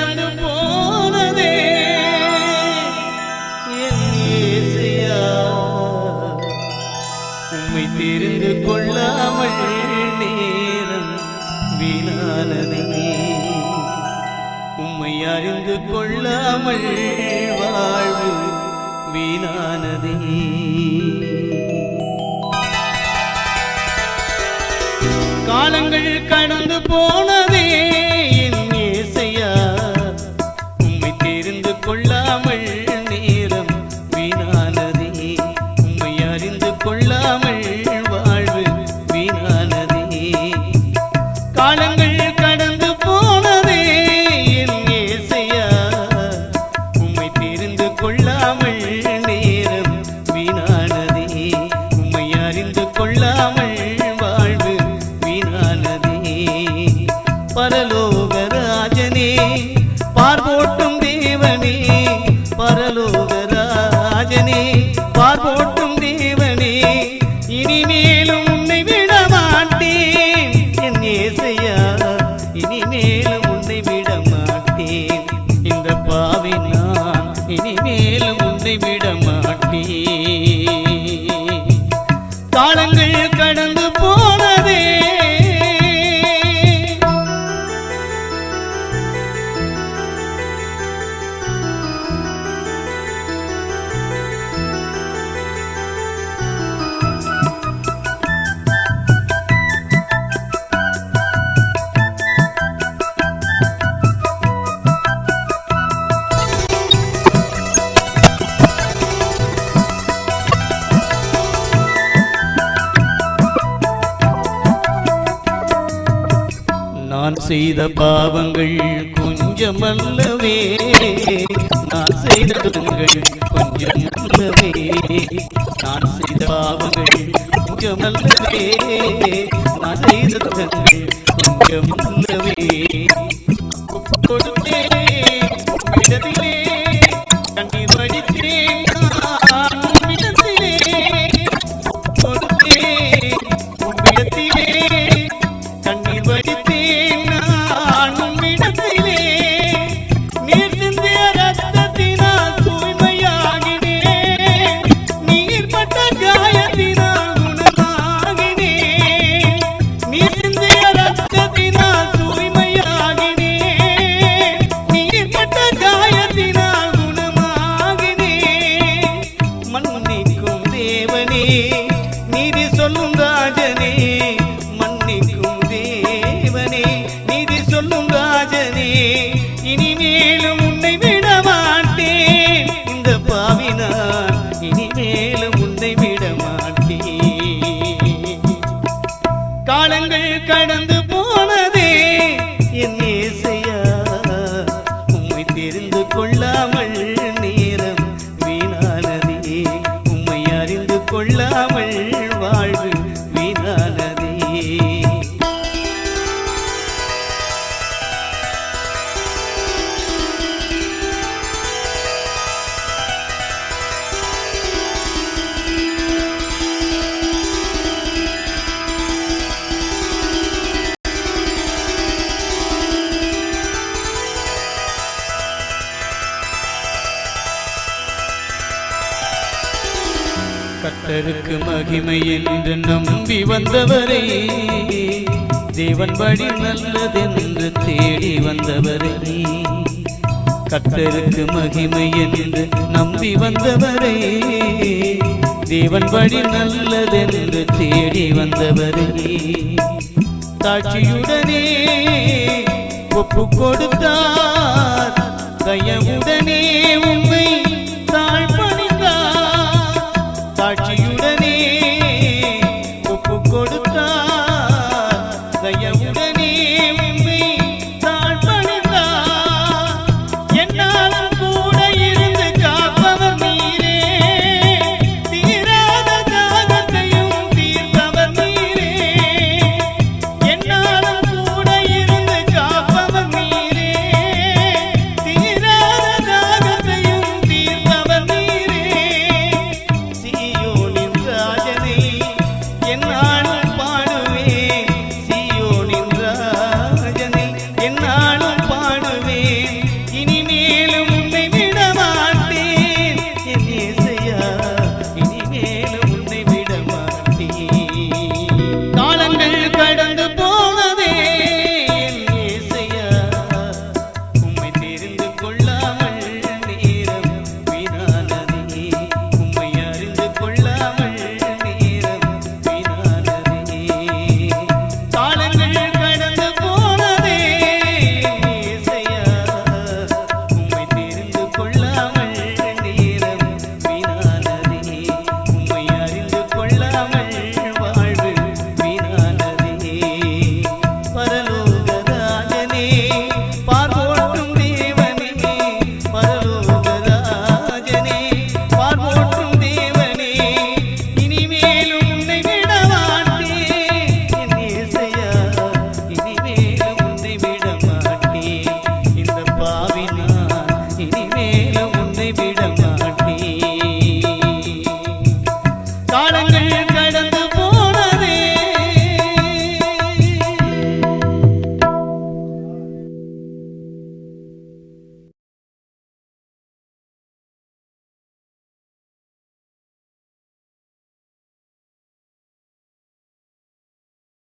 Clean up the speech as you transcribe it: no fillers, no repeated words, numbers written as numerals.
கடந்து போனதே என் இயேசையா, உம்மை தெரிந்து கொள்ளாமல் நேரம் வீணானதே, உம்மை அறிந்து கொள்ளாமல் வாழ்வு வீணானதே. காலங்கள் கடந்து போனதே என் இயேசையா, உம்மை தெரிந்து கொள்ளாமல் நேரம் வீணானதே, உம்மை அறிந்து கொள்ளாமல் வாழ்வு வீணானதே. காலங்கள் கடந்து போனதே என் இயேசையா, உம்மை தெரிந்து கொள்ளாமல் நேரம் வீணானதே, உம்மை அறிந்து கொள்ளாமல் வாழ்வு வீணானதே. பரலோக ராஜனே, பார்போட்டும் தேவனே, பரலோக ராஜனே, பார்போட்டும் தேவனே, இனிமேலும் உன்னை விட மாட்டேன் என் இயேசையா, இனிமேலும் உன்னை விட மாட்டேன். இந்த பாவி நான் இனிமேலும் உன்னை விட மாட்டேன். காலங்கள் கடந்து போனதே நான் செய்த பாவங்கள் கொஞ்சமல்லவே, நான் செய்த துன்பங்கள் கொஞ்சமல்லவே, நான் செய்த பாவங்கள் கொஞ்சமல்லவே, நான் செய்த துன்பங்கள் கொஞ்சமல்லவே. கொடுத்தேன் இடத்திலே, கண்ணீர் வடித்தேன் நான் இடத்திலே, கொடுத்தேன் இடத்திலே, கண்ணீர் வடித்தேன் நீதி சொல்லும் ராஜனே, மன்னிக்கும் தேவனே, நீதி சொல்லும் ராஜனே, இனிமேலும் உன்னை விட மாட்டேன். இந்த பாவினான் இனிமேலும் உன்னை விட மாட்டேன். காலங்கள் கடந்து போனதே என் இயேசையா, உம்மை தெரிந்து கொள்ளாமல் நேரம் வீணானதே, உம்மை அறிந்து கொள்ளாமல் வாழ்வு வீணானதே. கர்த்தருக்கு மகிமை என்று நம்பி வந்தவரே, தேவன் வழி நல்லதென்று தேடி வந்தவரே, கர்த்தருக்கு மகிமை என்று நம்பி வந்தவரே, தேவன் வழி நல்லதென்று தேடி வந்தவரே, தாட்சியுடனே ஒப்பு கொடுத்தார்